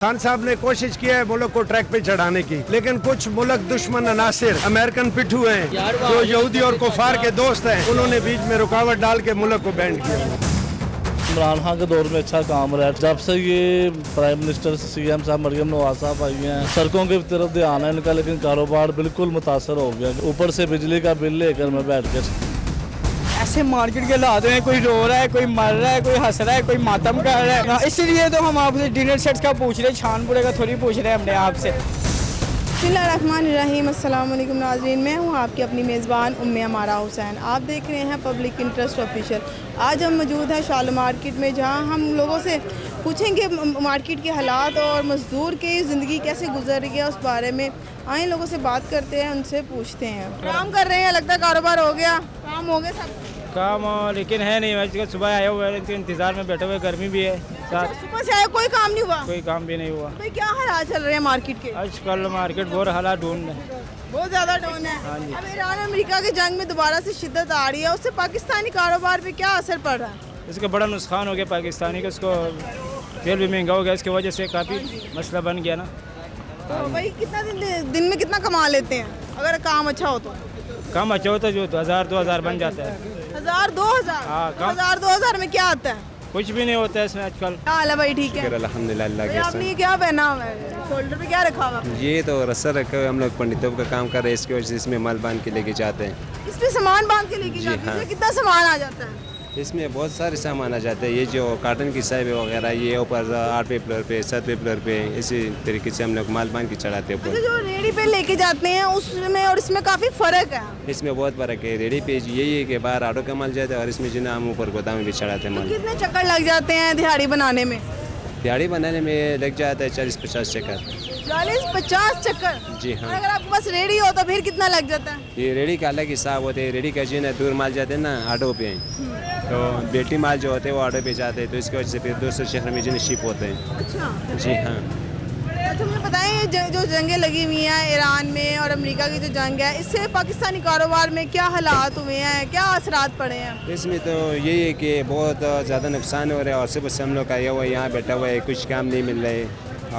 खान साहब ने कोशिश की है मुल्क को ट्रैक पे चढ़ाने की, लेकिन कुछ मुल्क दुश्मन अनासिर अमेरिकन पिट्ठू हैं जो यहूदी और कुफार के दोस्त हैं, उन्होंने बीच में रुकावट डाल के मुल्क को बैंड किया। इमरान खान के दौर में अच्छा काम रहा है। जब से ये प्राइम मिनिस्टर सीएम साहब मरियम नवाज साहब आई हैं, सड़कों की तरफ ध्यान है इनका, लेकिन कारोबार बिल्कुल मुतासर हो गया। ऊपर से बिजली का बिल लेकर मैं बैठ कर ऐसे मार्केट के हालात हैं, कोई रो रहा है, कोई मर रहा है, कोई हंस रहा है, कोई मातम कर रहा है। इसलिए तो हम आपसे डिनर सेट्स का पूछ रहे हैं, छानपुरे का थोड़ी पूछ रहे हैं हमने आपसे। बिस्मिल्लाहिर्रहमानिर्रहीम, अस्सलाम वालेकुम नाज़रीन, मैं हूँ आपकी अपनी मेज़बान उम्मे अमारा हुसैन। आप देख रहे हैं पब्लिक इंटरेस्ट ऑफिशियल। आज हम मौजूद हैं शाल मार्केट में, जहाँ हम लोगों से पूछेंगे मार्केट के हालात और मज़दूर की ज़िंदगी कैसे गुजर रही है उस बारे में। आए लोगों से बात करते हैं, उनसे पूछते हैं। काम कर रहे हैं, लगता है कारोबार हो गया, काम हो गया सब काम, लेकिन है नहीं। मैं सुबह आया हुआ है, इंतजार में बैठे हुए, गर्मी भी है साथ। सुबह से आया, कोई काम नहीं हुआ? कोई काम भी नहीं हुआ। भाई क्या हालात चल रहे हैं मार्केट के? आजकल मार्केट बहुत हालात ढूंढ है, बहुत ज़्यादा डाउन है। हाँ जी। अब ईरान अमेरिका की जंग में दोबारा से शिद्दत आ रही है, उससे पाकिस्तानी कारोबार पे क्या असर पड़ रहा है? इसका बड़ा नुकसान हो गया पाकिस्तानी का। उसको तेल भी महंगा हो गया, इसकी वजह से काफ़ी मसला बन गया ना। तो भाई कितना दिन में कितना कमा लेते हैं अगर काम अच्छा हो तो? कम अच्छा होता जो 1000-2000 बन जाता है। 1000-2000? हाँ, कम। 1000-2000 में क्या आता है? कुछ भी नहीं होता है इसमें आजकल। क्या हाल है भाई? ठीक है अल्हम्दुलिल्लाह। भाई, आपने ये क्या पहना हुआ है? शोल्डर पे क्या रखा हुआ है? ये तो रस्सा रखे हुए हम लोग पंडितों का काम कर रहे हैं, इसकी वजह से इसमें माल बांध के लेके जाते हैं। इसमें सामान बांध के लेके जाते हैं? हाँ। इसमें कितना सामान आ जाता है? इसमें बहुत सारे सामान आ जाते हैं। ये जो कार्टन की साइब वगैरह, ये ऊपर 8वें फ्लोर पे 7वें फ्लोर पे इसी तरीके से हम लोग माल बांध के चढ़ाते हैं अच्छा, ऊपर। जो रेडी पे लेके जाते हैं उसमें और इसमें काफ़ी फ़र्क है। इसमें बहुत फर्क है। रेडी पे यही है कि बाहर ऑटो का माल जाता है और इसमें जो ना हम ऊपर गोदाम में भी चढ़ाते हैं तो माल। कितने चक्कर लग जाते हैं दिहाड़ी बनाने में? दिहाड़ी बनाने में लग जाता है 40-50 चक्कर। 40-50 चक्कर? जी हाँ। और अगर आपके पास रेडी हो तो फिर कितना लग जाता है? ये रेडी का अलग हिसाब होते हैं। रेडी का जो ना दूर माल जाते हैं ना ऑटो पे, तो बेटी माल जो होते हैं वो ऑटो पे जाते हैं, तो इसकी वजह से फिर दूसरे शहर में जो शिप होते हैं। अच्छा जी हाँ। अच्छा, मुझे बताएं, ये जो जंगें लगी हुई हैं ईरान में और अमेरिका की जो जंग है, इससे पाकिस्तानी कारोबार में क्या हालात हुए हैं, क्या असरात पड़े हैं? इसमें तो यही है कि बहुत ज़्यादा नुकसान हो रहा है और सुबह से हम लोग आया हुआ है, यहाँ बैठा हुआ है, कुछ काम नहीं मिल रहे।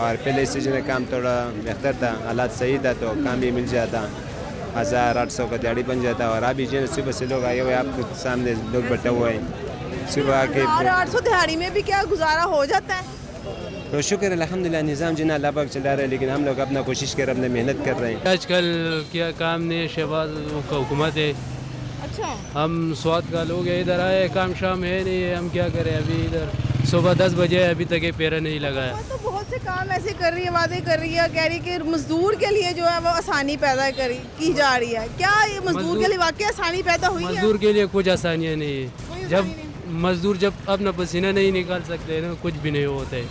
और पहले से जो है काम थोड़ा बेहतर था, हालात सही था तो काम भी मिल जाता, 1800 का दिहाड़ी बन जाता। और अभी जो है सुबह से लोग आए हुए, आपके सामने लोग बैठे हुए हैं, सुबह आके 800 दिहाड़ी में भी क्या गुजारा हो जाता है? तो शुक्र अल्हम्दुलिल्लाह, निज़ाम जिना अल्लाह पाक चला रहा है, लेकिन हम लोग अपना कोशिश कर अपने मेहनत कर रहे हैं। आजकल क्या काम नहीं है, शहबाज का हुकूमत है। अच्छा, हम स्वाद का लोग हैं, इधर आए, काम शाम है नहीं है, हम क्या करें। अभी इधर सुबह 10 बजे अभी तक ये पेरा नहीं लगाया। तो बहुत से काम ऐसे कर रही है, वादे कर रही है, कह रही है कि मजदूर के लिए जो है वो आसानी पैदा की जा रही है। क्या ये मजदूर के लिए वाकई आसानी पैदा हुई है? मजदूर के लिए कुछ आसानियाँ नहीं कोई है। आसानी जब नहीं। मजदूर जब अपना पसीना नहीं निकाल सकते ना, कुछ भी नहीं होता है,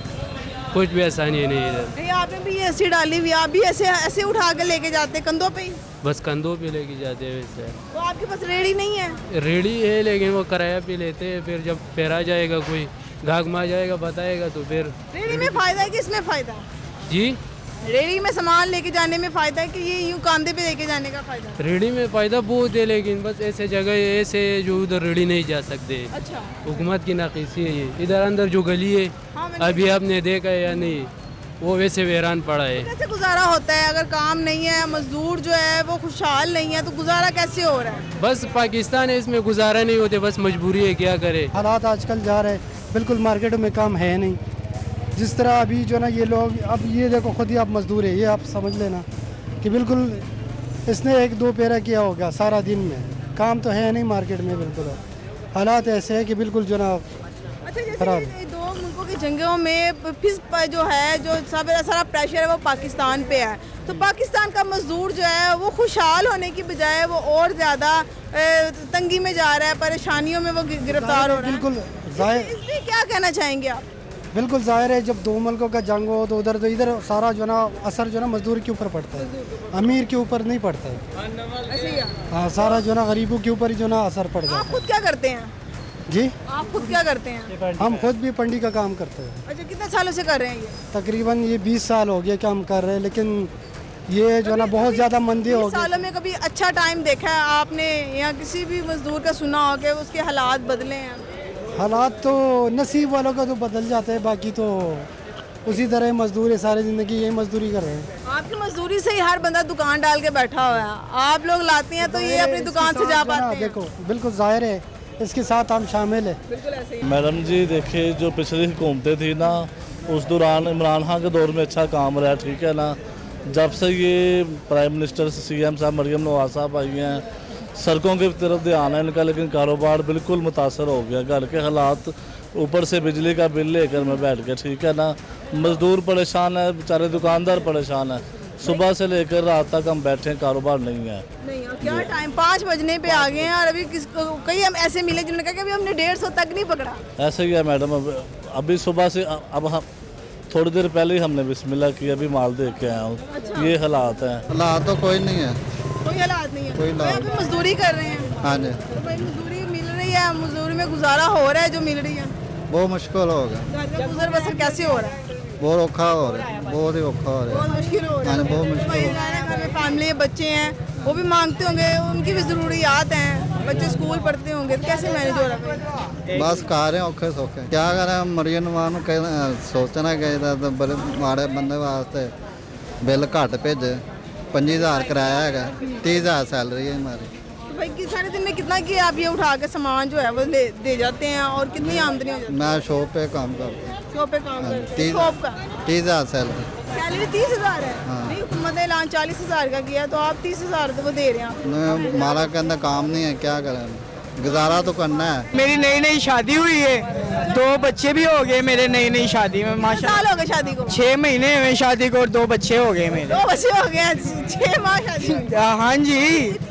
कुछ भी आसानी नहीं है इधर। नहीं, आपने भी ऐसी डाली हुई, आप भी ऐसे ऐसे उठा के लेके जाते हैं कंधों पे ही? बस कंधों पे लेके जाते हैं वैसे। तो आपके पास रेडी नहीं है? रेडी है, लेकिन वो किराया पे लेते हैं। फिर जब पेरा जाएगा, कोई गाहक में आ जाएगा, बताएगा तो फिर। रेडी में फ़ायदा है कि इसमें फ़ायदा है? जी, रेडी में सामान लेके जाने में फ़ायदा है कि ये यूँ कंधे पे लेके जाने का फ़ायदा है? रेडी में फ़ायदा बहुत है, लेकिन बस ऐसे जगह ऐसे जो उधर रेडी नहीं जा सकते। अच्छा, हुकूमत की नाक़िसी है ये। इधर अंदर जो गली है, हाँ, मैंने अभी आपने देखा है या नहीं, वो वैसे वीरान पड़ा है। कैसे गुजारा होता है अगर काम नहीं है, मजदूर जो है वो खुशहाल नहीं है, तो गुजारा कैसे हो रहा है? बस पाकिस्तान है, इसमें गुजारा नहीं होते, बस मजबूरी है, क्या करे। हालात आजकल जा रहे हैं, बिल्कुल मार्केट में काम है नहीं। जिस तरह अभी जो ना ये लोग, अब ये देखो खुद ही आप मजदूर है, ये आप समझ लेना कि बिल्कुल इसने 1-2 पेरा किया होगा सारा दिन में, काम तो है नहीं मार्केट में। बिल्कुल हालात ऐसे हैं कि बिल्कुल जो ना अच्छा, जैसे खराब। ये दो मुल्कों की जंगों में जो है, जो सारा प्रेशर है वो पाकिस्तान पे है, तो पाकिस्तान का मजदूर जो है वो खुशहाल होने की बजाय वो और ज़्यादा तंगी में जा रहा है, परेशानियों में वो गिरफ्तार हो रहा है। बिल्कुल जाहिर, इसलिए क्या कहना चाहेंगे आप? बिल्कुल जाहिर है, जब 2 मुल्कों का जंग हो तो इधर सारा जो ना असर जो ना मजदूर के ऊपर पड़ता है, अमीर के ऊपर नहीं पड़ता है। ऐसे ही है। हाँ, सारा जो ना गरीबों के ऊपर ही जो ना असर पड़ आप जाता खुद क्या करते हैं? है। जी, आप खुद क्या करते हैं? हम खुद भी पंडी का काम करते हैं। अच्छा, कितने सालों से कर रहे हैं ये? तकरीबन ये 20 साल हो गया काम कर रहे हैं, लेकिन ये जो ना बहुत ज़्यादा मंदी हो 20 गई। सालों में कभी अच्छा टाइम देखा है आपने, या किसी भी मजदूर का सुना हो कि उसके हालात बदले हैं? हालात तो नसीब वालों का तो बदल जाते हैं, बाकी तो उसी तरह मजदूर है, सारी ज़िंदगी यही मजदूरी कर रहे हैं। आपकी मजदूरी से ही हर बंदा दुकान डाल के बैठा हुआ है, आप लोग लाते हैं तो ये अपनी दुकान से जा पाते हैं। देखो बिल्कुल जाहिर है इसके साथ हम शामिल है। बिल्कुल ऐसे ही। मैडम जी देखिए, जो पिछली हुकूमतें थी ना, उस दौरान इमरान खान के दौर में अच्छा काम रहा, ठीक है ना। जब से ये प्राइम मिनिस्टर CM साहब मरियम नवाज साहब आई हैं, सड़कों की तरफ ध्यान है इनका, लेकिन कारोबार बिल्कुल मुतासर हो गया। घर के हालात, ऊपर से बिजली का बिल लेकर मैं बैठ गया, ठीक है ना। मज़दूर परेशान है, बेचारे दुकानदार परेशान है। सुबह से लेकर रात तक हम बैठे हैं, कारोबार नहीं है। नहीं, और क्या टाइम 5 बजने पे आ गए हैं और अभी कई हम ऐसे मिले जिन्होंने कहा कि अभी हमने 150 तक नहीं पकड़ा। ऐसे ही है मैडम। अभी सुबह से अब हम थोड़ी देर पहले ही हमने बिस्मिल्लाह की, अभी माल दे के आया हूँ। अच्छा। ये हालात हैं। हालात तो कोई नहीं है। कोई हालात नहीं है। कोई हालात अभी मजदूरी कर रहे हैं। हाँ जी, तो भाई मजदूरी मिल रही है, मजदूरी में गुजारा हो रहा है जो मिल रही है। बहुत मुश्किल होगा, घर का गुजर बसर कैसे हो रहा है? बहुत औखा हो रहा है, बहुत ही औखा हो रहा बहुत है। मुश्किल हो रहा हाँ, है। बहुत मुश्किल भाई हो रहा जाना, घर में फैमिली बच्चे हैं, वो भी मांगते होंगे, उनकी भी ज़रूरियात हैं, बच्चे स्कूल पढ़ते होंगे, तो कैसे मैनेज हो रहा है? बस खा रहे हैं औखे सौखे। क्या करें, मरियम नवाज ਨੂੰ सोचना चाहिए तो बड़े माड़े बंदे वास्ते बिल घट भेजे। 25,000 किराया है, 30,000 सैलरी है हमारी। तो भाई कि सारे दिन में कितना कि आप ये उठा के सामान जो है वो दे जाते हैं और कितनी आमदनी हो जाती है? मैं शॉप पे काम करता हूँ। शॉप पे काम करते हैं, 30 शॉप का 30,000 सैलरी। सैलरी 30,000 है। हाँ। नहीं, हुकूमत ने ऐलान 40,000 का किया, तो आप 30,000 तो वो दे रहे हैं। हमारा के अंदर काम नहीं है, क्या करें, गुजारा तो करना है। मेरी नई नई शादी हुई है, 2 बच्चे भी हो गए मेरे नई नई शादी में, कितने माशा। साल हो गए शादी को? 6 महीने हुए शादी को और 2 बच्चे हो गए मेरे। 2 बच्चे हो गए, 6 माह शादी हुई। हाँ जी,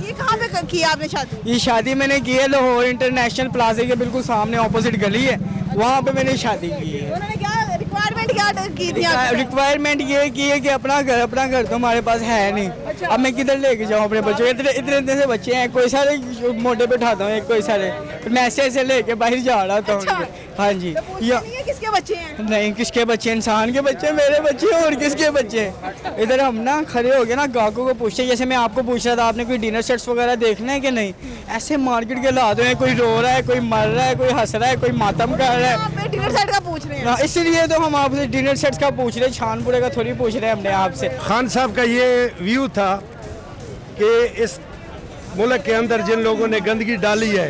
ये कहाँ पे की आपने शादी? ये शादी मैंने की है लाहौर इंटरनेशनल प्लाजा के बिल्कुल सामने ऑपोजिट गली है, वहाँ पे मैंने शादी की है। उन्होंने क्या रिक्वायरमेंट क्या की थी आपसे? रिक्वायरमेंट ये की है कि अपना घर तो हमारे पास है नहीं। अब मैं किधर लेके जाऊँ अपने बच्चों को? इतने से बच्चे हैं, कोई सारे मोटे पे उठाता हूँ, कोई सारे मैं ऐसे लेके बाहर जा रहा था। अच्छा। हाँ जी, या नहीं है किसके बच्चे हैं? नहीं, किसके बच्चे? इंसान के बच्चे, मेरे बच्चे और किसके बच्चे? इधर हम ना खड़े हो गए ना, ग्राहकों को पूछते, जैसे मैं आपको पूछ रहा था, आपने कोई डिनर सेट्स वगैरह देखना है कि नहीं? ऐसे मार्केट के हालात हैं, कोई रो रहा है, कोई मर रहा है, कोई हंस रहा है, कोई मातम कर रहा है। आप डिनर सेट का पूछ रहे हैं? हाँ, इसीलिए तो हम आपसे डिनर सेट्स का पूछ रहे हैं, छानपुरे का थोड़ी पूछ रहे हैं हमने आपसे। खान साहब का ये व्यू था कि इस मुल्क के अंदर जिन लोगों ने गंदगी डाली है,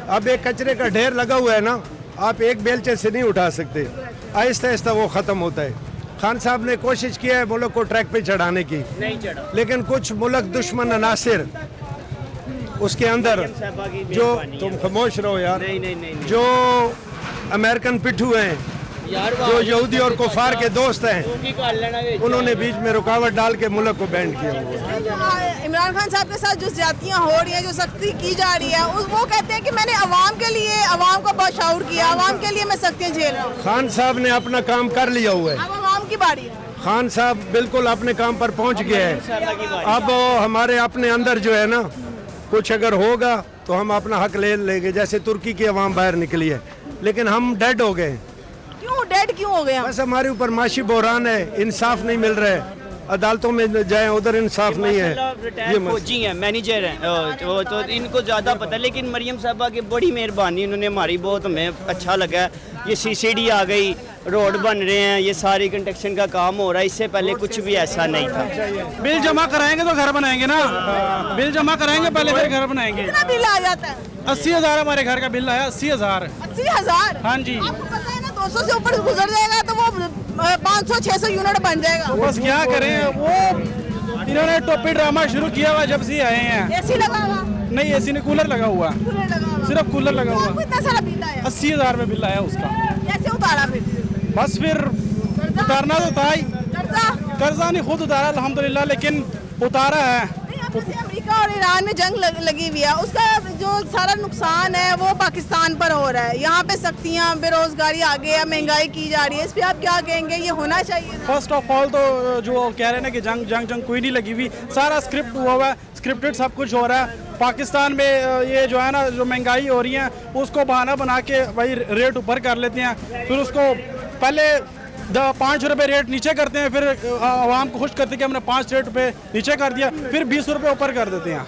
अब एक कचरे का ढेर लगा हुआ है ना, आप एक बेलचे से नहीं उठा सकते, आहिस्ता आहिस्ता वो ख़त्म होता है। खान साहब ने कोशिश किया है मुल्क को ट्रैक पे चढ़ाने की, नहीं चढ़ा, लेकिन कुछ मुल्क दुश्मन अनासिर उसके अंदर जो, तुम खामोश रहो यार, जो अमेरिकन पिट्ठू हैं, जो यहूदी और कुफार के दोस्त हैं, उन्होंने बीच में रुकावट डाल के मुल्क को बैंड किया हुआ है। जो इमरान खान साहब के साथ जो ज्यादतियाँ हो रही हैं, जो सख्ती की जा रही है, वो कहते हैं कि मैंने अवाम के लिए, अवाम को बशाऊर किया, अवाम के लिए मैं सख्तियाँ झेल रहा हूँ। खान साहब ने अपना काम कर लिया हुआ है। अब अवाम की बारी है। खान साहब बिल्कुल अपने काम पर पहुंच गए हैं। अब हमारे अपने अंदर जो है ना, कुछ अगर होगा तो हम अपना हक ले लेंगे। जैसे तुर्की की अवाम बाहर निकली है, लेकिन हम डेड हो गए। क्यों डेड क्यों हो गए हम? बस हमारे ऊपर माशी बहरान है, इंसाफ नहीं मिल रहा है, अदालतों में जाएं उधर इंसाफ नहीं है। ये फौजी हैं, मैनेजर हैं, तो इनको ज़्यादा पता है। लेकिन मरियम साहबा की बड़ी मेहरबानी, उन्होंने हमारी बहुत, हमें अच्छा लगा। ये CCD आ गई, रोड बन रहे हैं, ये सारी कंस्ट्रक्शन का काम हो रहा है। इससे पहले कुछ भी ऐसा नहीं था। बिल जमा कराएंगे तो घर बनाएंगे ना, बिल जमा कराएंगे पहले फिर घर बनाएंगे। कितना बिल आ जाता है? 80,000 हमारे घर का बिल आया, 80,000। 80,000? हाँ जी। आपको पता है ना, 200 से ऊपर गुजर जाएगा तो वो 500-600 यूनिट बन जाएगा। बस क्या करें, वो इन्होंने टोपी ड्रामा शुरू किया हुआ जब से आए हैं। एसी लगा हुआ? नहीं, एसी नहीं, कूलर लगा हुआ, कूलर लगा हुआ? सिर्फ कूलर लगा हुआ। आपको इतना सारा बिल आया? 80,000 में बिल आया उसका। कैसे उतारा फिर? बस फिर उतारना तो था ही। कर्जा नहीं, खुद उतारा अल्हम्दुलिल्लाह, लेकिन उतारा है। जैसे अमेरिका और ईरान में जंग लगी हुई है, उसका जो सारा नुकसान है वो पाकिस्तान पर हो रहा है। यहाँ पे सख्तियाँ, बेरोजगारी आ गई है, महंगाई की जा रही है, इस पे आप क्या कहेंगे? ये होना चाहिए था। फर्स्ट ऑफ ऑल तो जो कह रहे हैं ना कि जंग कोई नहीं लगी हुई, सारा स्क्रिप्ट हुआ हुआ है, स्क्रिप्टेड सब कुछ हो रहा है। पाकिस्तान में ये जो है ना, जो महंगाई हो रही है, उसको बहाना बना के भाई रेट ऊपर कर लेते हैं, फिर उसको पहले 5 रुपये रेट नीचे करते हैं, फिर आवाम को खुश करते हैं कि हमने 5 रुपये नीचे कर दिया, फिर 20 रुपये ऊपर कर देते हैं।